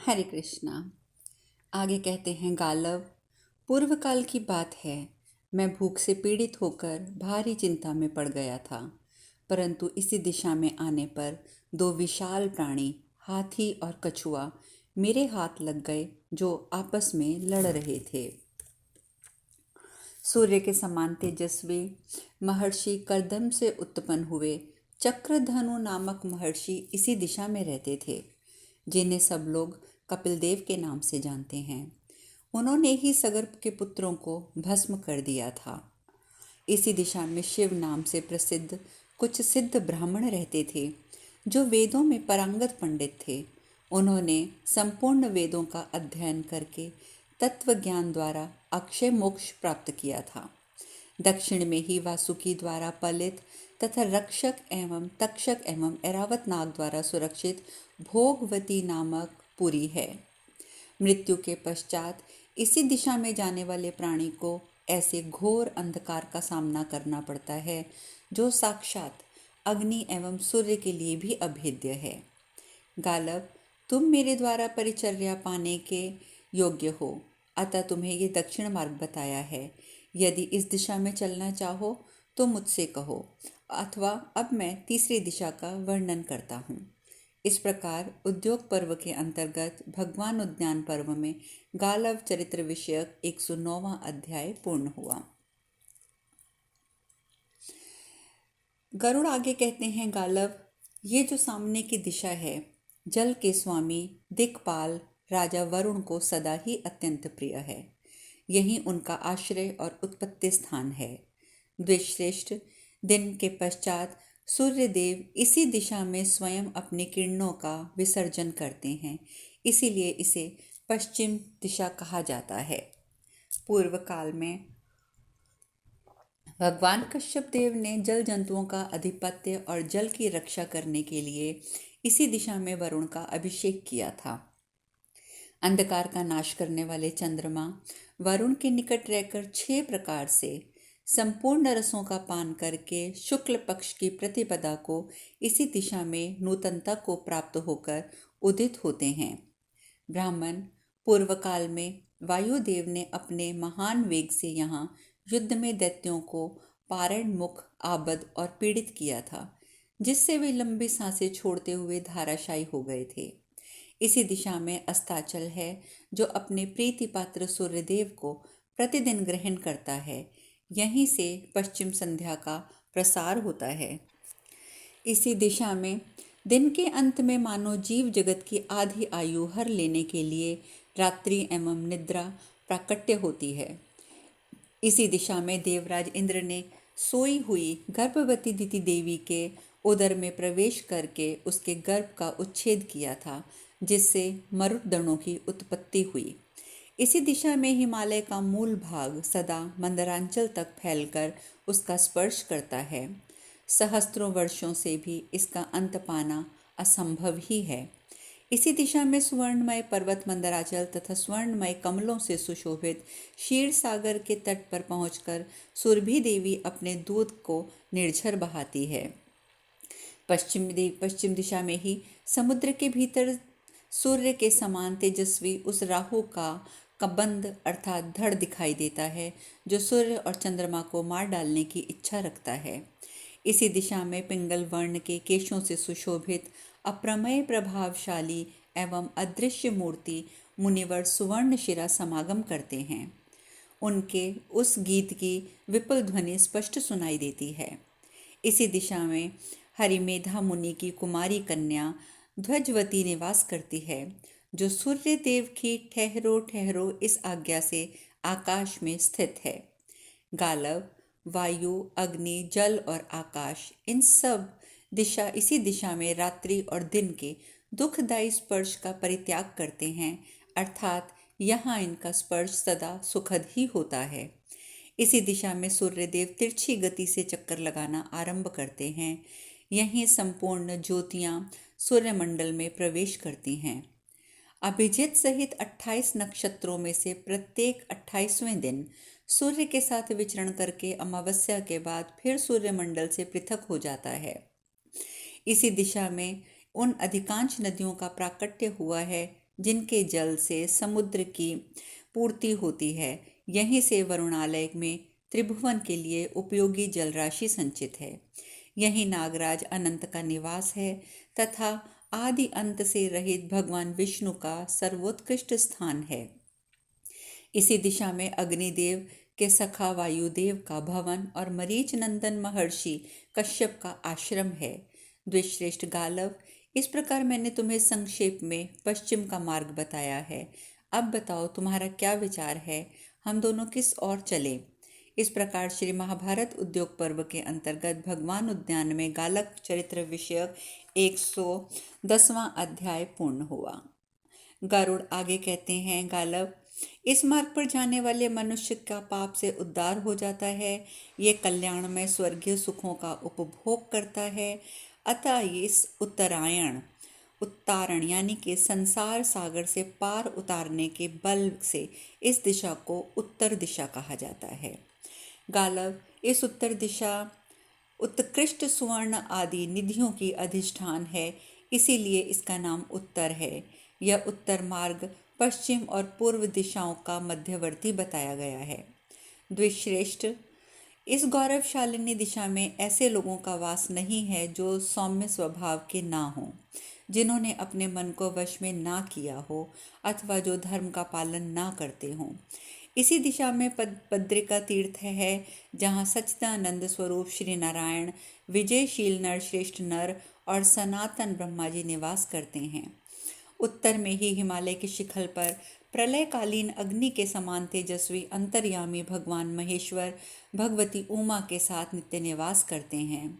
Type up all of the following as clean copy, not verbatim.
हरे कृष्णा। आगे कहते हैं गालव, पूर्व काल की बात है। मैं भूख से पीड़ित होकर भारी चिंता में पड़ गया था, परंतु इसी दिशा में आने पर दो विशाल प्राणी, हाथी और कछुआ, मेरे हाथ लग गए, जो आपस में लड़ रहे थे। सूर्य के समान तेजस्वी महर्षि कर्दम से उत्पन्न हुए चक्रधनु नामक महर्षि इसी दिशा में रहते थे, जिन्हें सब लोग कपिल देव के नाम से जानते हैं। उन्होंने ही सगर्भ के पुत्रों को भस्म कर दिया था। इसी दिशा में शिव नाम से प्रसिद्ध कुछ सिद्ध ब्राह्मण रहते थे, जो वेदों में पारंगत पंडित थे। उन्होंने संपूर्ण वेदों का अध्ययन करके तत्व ज्ञान द्वारा अक्षय मोक्ष प्राप्त किया था। दक्षिण में ही वासुकी द्वारा पालित तथा रक्षक एवं तक्षक एवं ऐरावत नाग द्वारा सुरक्षित भोगवती नामक पुरी है। मृत्यु के पश्चात इसी दिशा में जाने वाले प्राणी को ऐसे घोर अंधकार का सामना करना पड़ता है, जो साक्षात अग्नि एवं सूर्य के लिए भी अभेद्य है। गालव, तुम मेरे द्वारा परिचर्या पाने के योग्य हो, अतः तुम्हें ये दक्षिण मार्ग बताया है। यदि इस दिशा में चलना चाहो तो मुझसे कहो, अथवा अब मैं तीसरी दिशा का वर्णन करता हूँ। इस प्रकार उद्योग पर्व के अंतर्गत भगवान उद्यान पर्व में गालव चरित्र विषयक 109वां अध्याय पूर्ण हुआ। गरुड़ आगे कहते हैं, गालव, ये जो सामने की दिशा है, जल के स्वामी दिक्पाल राजा वरुण को सदा ही अत्यंत प्रिय है। यही उनका आश्रय और उत्पत्ति स्थान है। द्विश्रेष्ठ दिन के पश्चात सूर्यदेव इसी दिशा में स्वयं अपनी किरणों का विसर्जन करते हैं, इसीलिए इसे पश्चिम दिशा कहा जाता है। पूर्व काल में भगवान कश्यप देव ने जल जंतुओं का अधिपत्य और जल की रक्षा करने के लिए इसी दिशा में वरुण का अभिषेक किया था। अंधकार का नाश करने वाले चंद्रमा वरुण के निकट रहकर 6 प्रकार से संपूर्ण रसों का पान करके शुक्ल पक्ष की प्रतिपदा को इसी दिशा में नूतनता को प्राप्त होकर उदित होते हैं। ब्राह्मण, पूर्व काल में वायुदेव ने अपने महान वेग से यहाँ युद्ध में दैत्यों को पारण मुख, आबद और पीड़ित किया था, जिससे वे लंबी सांसें छोड़ते हुए धाराशायी हो गए थे। इसी दिशा में अस्ताचल है, जो अपने प्रीति पात्र सूर्यदेव को प्रतिदिन ग्रहण करता है। यहीं से पश्चिम संध्या का प्रसार होता है। इसी दिशा में दिन के अंत में मानव जीव जगत की आधी आयु हर लेने के लिए रात्रि एवं निद्रा प्राकट्य होती है। इसी दिशा में देवराज इंद्र ने सोई हुई गर्भवती दिति देवी के उदर में प्रवेश करके उसके गर्भ का उच्छेद किया था, जिससे मरुदगणों की उत्पत्ति हुई। इसी दिशा में हिमालय का मूल भाग सदा मंदरांचल तक फैलकर उसका स्पर्श करता है। सहस्त्रों वर्षों से भी इसका अंत पाना असंभव ही है। इसी दिशा में स्वर्णमय पर्वत मंदराचल तथा स्वर्णमय कमलों से सुशोभित क्षीर सागर के तट पर पहुंचकर सुरभि देवी अपने दूध को निर्झर बहाती है। पश्चिम दिशा में ही समुद्र के भीतर सूर्य के समान तेजस्वी उस राहु का कबंध अर्थात धड़ दिखाई देता है, जो सूर्य और चंद्रमा को मार डालने की इच्छा रखता है। इसी दिशा में पिंगल वर्ण के केशों से सुशोभित अप्रमेय प्रभावशाली एवं अदृश्य मूर्ति मुनिवर सुवर्ण शिरा समागम करते हैं। उनके उस गीत की विपुल ध्वनि स्पष्ट सुनाई देती है। इसी दिशा में हरिमेधा मुनि की कुमारी कन्या ध्वजवती निवास करती है, जो सूर्य देव की ठहरो ठहरो इस आज्ञा से आकाश में स्थित है। गालव, वायु, अग्नि, जल और आकाश, इन सब दिशा इसी दिशा में रात्रि और दिन के दुखदायी स्पर्श का परित्याग करते हैं, अर्थात यहाँ इनका स्पर्श सदा सुखद ही होता है। इसी दिशा में सूर्यदेव तिरछी गति से चक्कर लगाना आरंभ करते हैं। यहीं संपूर्ण ज्योतियाँ सूर्यमंडल में प्रवेश करती हैं। अभिजित सहित 28 नक्षत्रों में से प्रत्येक 28वें दिन सूर्य के साथ विचरण करके अमावस्या के बाद फिर सूर्यमंडल से पृथक हो जाता है। इसी दिशा में उन अधिकांश नदियों का प्राकट्य हुआ है, जिनके जल से समुद्र की पूर्ति होती है। यहीं से वरुणालय में त्रिभुवन के लिए उपयोगी जल राशि संचित है। यही नागराज अनंत का निवास है तथा आदि अंत से रहित भगवान विष्णु का सर्वोत्कृष्ट स्थान है। इसी दिशा में अग्निदेव के सखा वायुदेव का भवन और मरीच नंदन महर्षि कश्यप का आश्रम है। द्विश्रेष्ठ गालव, इस प्रकार मैंने तुम्हें संक्षेप में पश्चिम का मार्ग बताया है। अब बताओ तुम्हारा क्या विचार है, हम दोनों किस ओर चलें? इस प्रकार श्री महाभारत उद्योग पर्व के अंतर्गत भगवान उद्यान में गालव चरित्र विषयक 110वां अध्याय पूर्ण हुआ। गरुड़ आगे कहते हैं, गालव, इस मार्ग पर जाने वाले मनुष्य का पाप से उद्धार हो जाता है। ये कल्याण में स्वर्गीय सुखों का उपभोग करता है। अतः इस उत्तारण यानी कि संसार सागर से पार उतारने के बल से इस दिशा को उत्तर दिशा कहा जाता है। गालव, इस उत्तर दिशा उत्कृष्ट सुवर्ण आदि निधियों की अधिष्ठान है, इसीलिए इसका नाम उत्तर है। यह उत्तर मार्ग पश्चिम और पूर्व दिशाओं का मध्यवर्ती बताया गया है। द्विश्रेष्ठ, इस गौरवशालिनी दिशा में ऐसे लोगों का वास नहीं है जो सौम्य स्वभाव के ना हों, जिन्होंने अपने मन को वश में ना किया हो अथवा जो धर्म का पालन ना करते हों। इसी दिशा में पद्रिका तीर्थ है, जहाँ सच्चिदानंद स्वरूप श्री नारायण, विजयशील नरश्रेष्ठ नर और सनातन ब्रह्मा जी निवास करते हैं। उत्तर में ही हिमालय के शिखर पर प्रलयकालीन अग्नि के समान तेजस्वी अंतर्यामी भगवान महेश्वर भगवती उमा के साथ नित्य निवास करते हैं।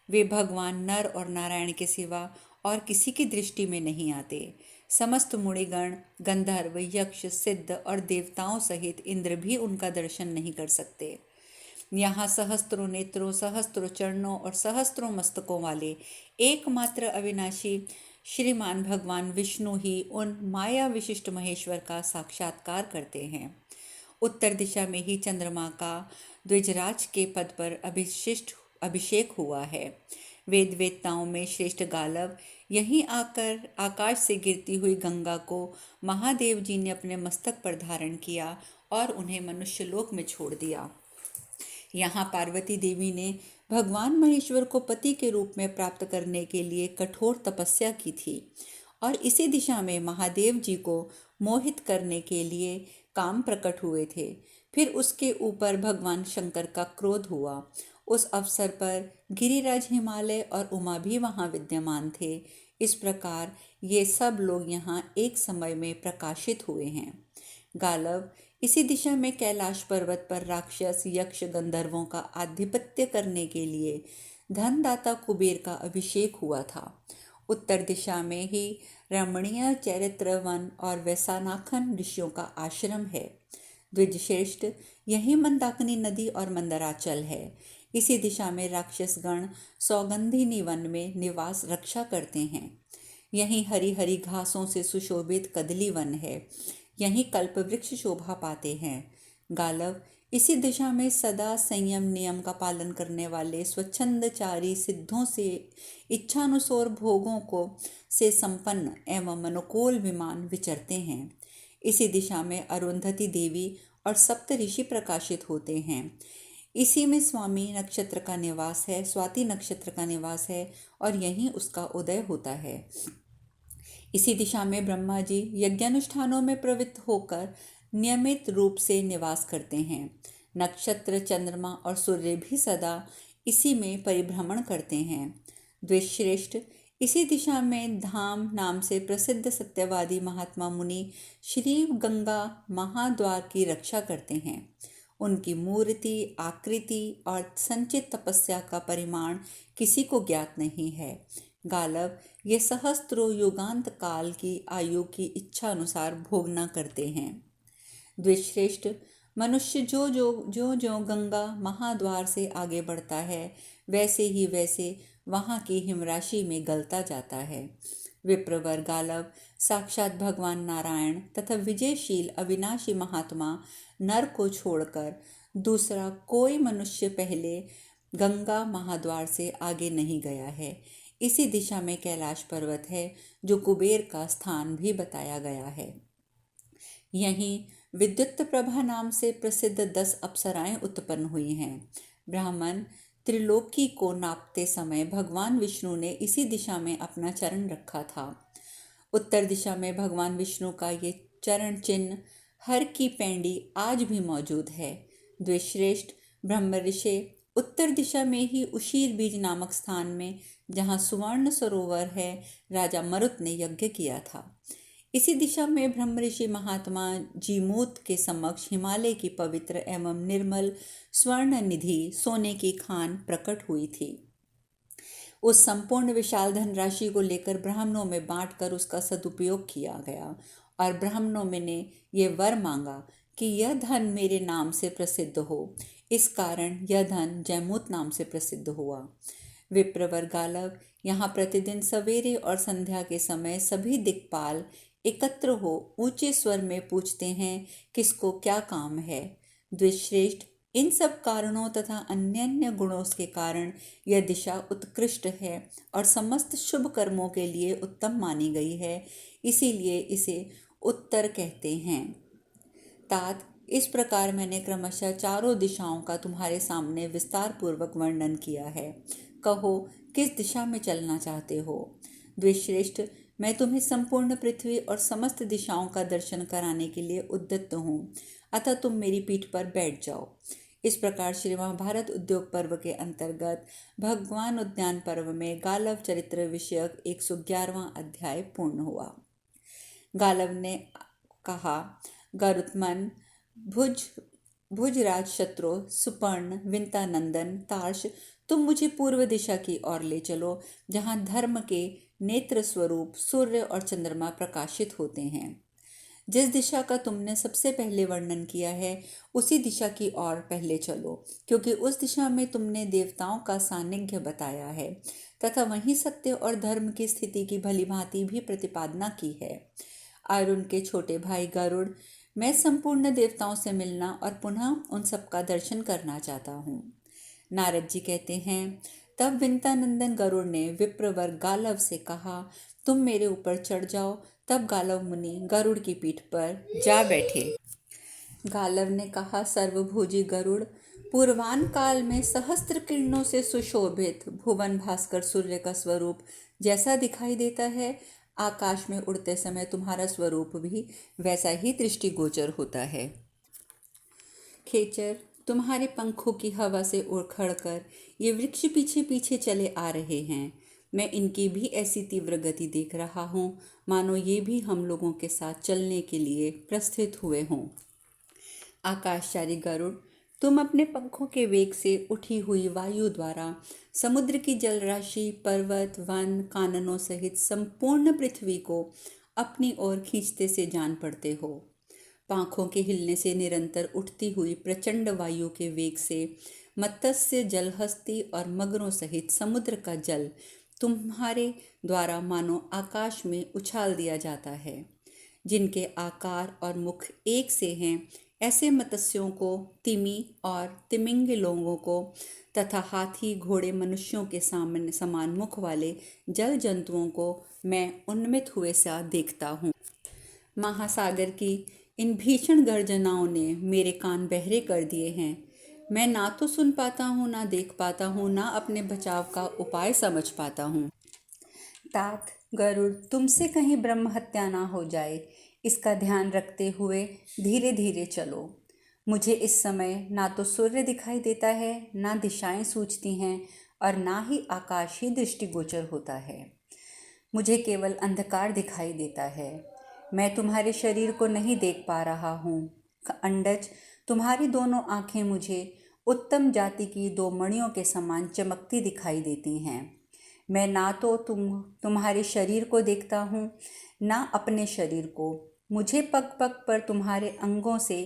वे भगवान नर और नारायण के सिवा और किसी की दृष्टि में नहीं आते। समस्त मुनिगण, गंधर्व, यक्ष, सिद्ध और देवताओं सहित इंद्र भी उनका दर्शन नहीं कर सकते। यहाँ सहस्त्रों नेत्रों, सहस्त्रों चरणों और सहस्त्रों मस्तकों वाले एकमात्र अविनाशी श्रीमान भगवान विष्णु ही उन माया विशिष्ट महेश्वर का साक्षात्कार करते हैं। उत्तर दिशा में ही चंद्रमा का द्विजराज के पद पर अभिषेक हुआ है। वेद वेत्ताओं में श्रेष्ठ गालव, यहीं आकर आकाश से गिरती हुई गंगा को महादेव जी ने अपने मस्तक पर धारण किया और उन्हें मनुष्यलोक में छोड़ दिया। यहाँ पार्वती देवी ने भगवान महेश्वर को पति के रूप में प्राप्त करने के लिए कठोर तपस्या की थी और इसी दिशा में महादेव जी को मोहित करने के लिए काम प्रकट हुए थे। फिर उसके ऊपर भगवान शंकर का क्रोध हुआ। उस अवसर पर गिरिराज, हिमालय और उमा भी वहाँ विद्यमान थे। इस प्रकार ये सब लोग यहाँ एक समय में प्रकाशित हुए हैं। गालव, इसी दिशा में कैलाश पर्वत पर राक्षस, यक्ष, गंधर्वों का आधिपत्य करने के लिए धनदाता कुबेर का अभिषेक हुआ था। उत्तर दिशा में ही रमणीय चैरित्र वन और वैसानाखन ऋषियों का आश्रम है। द्विजश्रेष्ठ, यही मंदाकिनी नदी और मंदराचल है। इसी दिशा में राक्षसगण सौगंधिनी वन में निवास रक्षा करते हैं। यहीं हरी हरी घासों से सुशोभित कदली वन है। यहीं कल्प वृक्ष शोभा पाते हैं। गालव, इसी दिशा में सदा संयम नियम का पालन करने वाले स्वच्छंदचारी सिद्धों से इच्छानुसार भोगों को से संपन्न एवं अनुकूल विमान विचरते हैं। इसी दिशा में अरुंधति देवी और सप्त ऋषि प्रकाशित होते हैं। इसी में स्वामी नक्षत्र का निवास है, स्वाति नक्षत्र का निवास है और यहीं उसका उदय होता है। इसी दिशा में ब्रह्मा जी यज्ञानुष्ठानों में प्रवृत्त होकर नियमित रूप से निवास करते हैं। नक्षत्र, चंद्रमा और सूर्य भी सदा इसी में परिभ्रमण करते हैं। द्विश्रेष्ठ, इसी दिशा में धाम नाम से प्रसिद्ध सत्यवादी महात्मा मुनि श्री गंगा महाद्वार की रक्षा करते हैं। उनकी मूर्ति, आकृति और संचित तपस्या का परिमाण किसी को ज्ञात नहीं है। गालव, ये सहस्त्रों युगांत काल की आयु की इच्छा अनुसार भोगना करते हैं। द्विश्रेष्ठ, मनुष्य जो गंगा महाद्वार से आगे बढ़ता है वैसे वहाँ की हिमराशि में गलता जाता है। विप्रवर, गालव, साक्षात भगवान नारायण तथा विजयशील अविनाशी महात्मा नर को छोड़कर दूसरा कोई मनुष्य पहले गंगा महाद्वार से आगे नहीं गया है। इसी दिशा में कैलाश पर्वत है, जो कुबेर का स्थान भी बताया गया है। यहीं विद्युत प्रभा नाम से प्रसिद्ध 10 अप्सराएं उत्पन्न हुई हैं। ब्राह्मण त्रिलोकी को नापते समय भगवान विष्णु ने इसी दिशा में अपना चरण रखा था। उत्तर दिशा में भगवान विष्णु का ये चरण चिन्ह हर की पैंडी आज भी मौजूद है। द्विश्रेष्ठ ब्रह्म ऋषि उत्तर दिशा में ही उशीर बीज नामक स्थान में, जहाँ सुवर्ण सरोवर है, राजा मरुत ने यज्ञ किया था। इसी दिशा में ब्रह्म ऋषि महात्मा जीमूत के समक्ष हिमालय की पवित्र एवं निर्मल स्वर्ण निधि सोने की खान प्रकट हुई थी। उस संपूर्ण विशाल धनराशि को लेकर ब्राह्मणों में बांटकर उसका सदुपयोग किया गया और ब्राह्मणों में ने ये वर मांगा कि यह धन मेरे नाम से प्रसिद्ध हो। इस कारण यह धन जैमूत नाम से प्रसिद्ध हुआ। विप्रवर गालव यहाँ प्रतिदिन सवेरे और संध्या के समय सभी दिक्पाल एकत्र हो ऊंचे स्वर में पूछते हैं किसको क्या काम है। द्विश्रेष्ठ इन सब कारणों तथा अन्य अन्य गुणों के कारण यह दिशा उत्कृष्ट है और समस्त शुभ कर्मों के लिए उत्तम मानी गई है, इसीलिए इसे उत्तर कहते हैं। तात इस प्रकार मैंने क्रमशः चारों दिशाओं का तुम्हारे सामने विस्तार पूर्वक वर्णन किया है। कहो किस दिशा में चलना चाहते हो। द्विश्रेष्ठ मैं तुम्हें संपूर्ण पृथ्वी और समस्त दिशाओं का दर्शन कराने के लिए उद्यत हूँ, अतः तुम मेरी पीठ पर बैठ जाओ। इस प्रकार श्री महाभारत उद्योग पर्व के अंतर्गत भगवान उद्यान पर्व में गालव चरित्र विषयक 111वां अध्याय पूर्ण हुआ। गालव ने कहा, गरुत्मन, भुजराज शत्रु, सुपर्ण, विंतानंदन, तार्श, तुम मुझे पूर्व दिशा की ओर ले चलो, जहाँ धर्म के नेत्र स्वरूप सूर्य और चंद्रमा प्रकाशित होते हैं। जिस दिशा का तुमने सबसे पहले वर्णन किया है उसी दिशा की ओर पहले चलो, क्योंकि उस दिशा में तुमने देवताओं का सानिध्य बताया है तथा वहीं सत्य और धर्म की स्थिति की भलीभांति भी प्रतिपादना की है। अरुण के छोटे भाई गरुड़, मैं संपूर्ण देवताओं से मिलना और पुनः उन सबका दर्शन करना चाहता हूँ। नारद जी कहते हैं, तब विंतानंदन गरुड़ ने विप्रवर गालव से कहा, तुम मेरे ऊपर चढ़ जाओ। तब गालव मुनि गरुड़ की पीठ पर जा बैठे। गालव ने कहा, सर्वभुजी गरुड़, पूर्वान काल में सहस्त्र किरणों से सुशोभित भुवन भास्कर सूर्य का स्वरूप जैसा दिखाई देता है, आकाश में उड़ते समय तुम्हारा स्वरूप भी वैसा ही दृष्टिगोचर होता है। खेचर, तुम्हारे पंखों की हवा से उखड़कर ये वृक्ष पीछे पीछे चले आ रहे हैं। मैं इनकी भी ऐसी तीव्र गति देख रहा हूँ, मानो ये भी हम लोगों के साथ चलने के लिए प्रस्थित हुए हों। आकाशचारी गरुड़, तुम अपने पंखों के वेग से उठी हुई वायु द्वारा समुद्र की जलराशि, पर्वत, वन, काननों सहित संपूर्ण पृथ्वी को अपनी ओर खींचते से जान पड़ते हो। पंखों के हिलने से निरंतर उठती हुई प्रचंड वायु के वेग से मत्स्य, जलहस्ती और मगरों सहित समुद्र का जल तुम्हारे द्वारा मानो आकाश में उछाल दिया जाता है। जिनके आकार और मुख एक से हैं, ऐसे मत्स्यों को, तिमी और तिमिंग लोगों को तथा हाथी, घोड़े, मनुष्यों के सामने समान मुख वाले जल जंतुओं को मैं उन्मित हुए सा देखता हूँ। महासागर की इन भीषण गर्जनाओं ने मेरे कान बहरे कर दिए हैं। मैं ना तो सुन पाता हूँ, ना देख पाता हूँ, ना अपने बचाव का उपाय समझ पाता हूँ। तात गरुड़, तुमसे कहीं ब्रह्म हत्या ना हो जाए, इसका ध्यान रखते हुए धीरे धीरे चलो। मुझे इस समय ना तो सूर्य दिखाई देता है, ना दिशाएं सूझती हैं और ना ही आकाश ही दृष्टिगोचर होता है। मुझे केवल अंधकार दिखाई देता है। मैं तुम्हारे शरीर को नहीं देख पा रहा हूँ। अंडज, तुम्हारी दोनों आँखें मुझे उत्तम जाति की 2 मणियों के समान चमकती दिखाई देती हैं। मैं ना तो तुम्हारे शरीर को देखता हूँ, ना अपने शरीर को। मुझे पग पग पर तुम्हारे अंगों से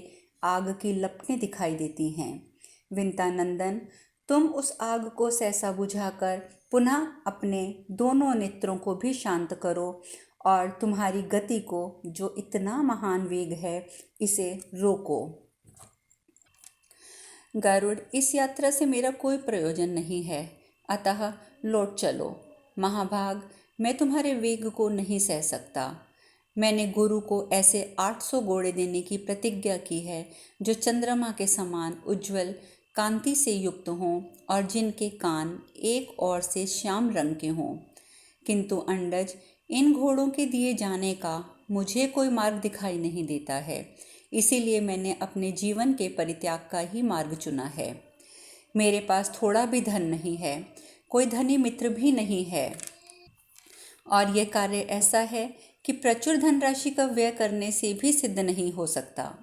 आग की लपटें दिखाई देती हैं। विंतानंदन, तुम उस आग को सहसा बुझाकर पुनः अपने दोनों नेत्रों को भी शांत करो और तुम्हारी गति को, जो इतना महान वेग है, इसे रोको। गरुड़, इस यात्रा से मेरा कोई प्रयोजन नहीं है, अतः लौट चलो। महाभाग, मैं तुम्हारे वेग को नहीं सह सकता। मैंने गुरु को ऐसे 800 घोड़े देने की प्रतिज्ञा की है जो चंद्रमा के समान उज्जवल कांति से युक्त हों और जिनके कान एक ओर से श्याम रंग के हों। किंतु अंडज, इन घोड़ों के दिए जाने का मुझे कोई मार्ग दिखाई नहीं देता है, इसीलिए मैंने अपने जीवन के परित्याग का ही मार्ग चुना है। मेरे पास थोड़ा भी धन नहीं है, कोई धनी मित्र भी नहीं है, और यह कार्य ऐसा है कि प्रचुर धनराशि का व्यय करने से भी सिद्ध नहीं हो सकता।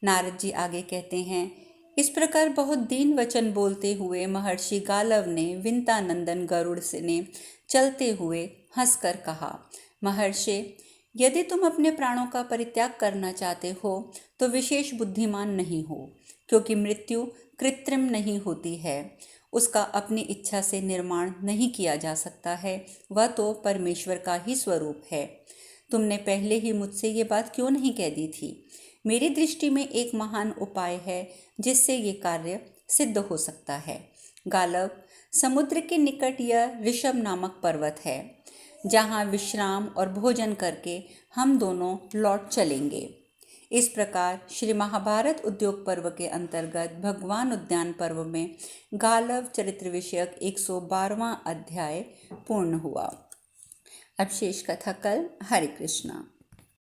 नारद जी आगे कहते हैं, इस प्रकार बहुत दीन वचन बोलते हुए महर्षि गालव ने विंता नंदन गरुड़ से ने चलते हुए हंसकर कहा, महर्षि, यदि तुम अपने प्राणों का परित्याग करना चाहते हो तो विशेष बुद्धिमान नहीं हो, क्योंकि मृत्यु कृत्रिम नहीं होती है, उसका अपनी इच्छा से निर्माण नहीं किया जा सकता है, वह तो परमेश्वर का ही स्वरूप है। तुमने पहले ही मुझसे ये बात क्यों नहीं कह दी थी? मेरी दृष्टि में एक महान उपाय है जिससे ये कार्य सिद्ध हो सकता है। गालव, समुद्र के निकट यह ऋषभ नामक पर्वत है, जहाँ विश्राम और भोजन करके हम दोनों लौट चलेंगे। इस प्रकार श्री महाभारत उद्योग पर्व के अंतर्गत भगवान उद्यान पर्व में गालव चरित्र विषयक 112वां अध्याय पूर्ण हुआ। अब शेष कथा कल। हरे कृष्णा।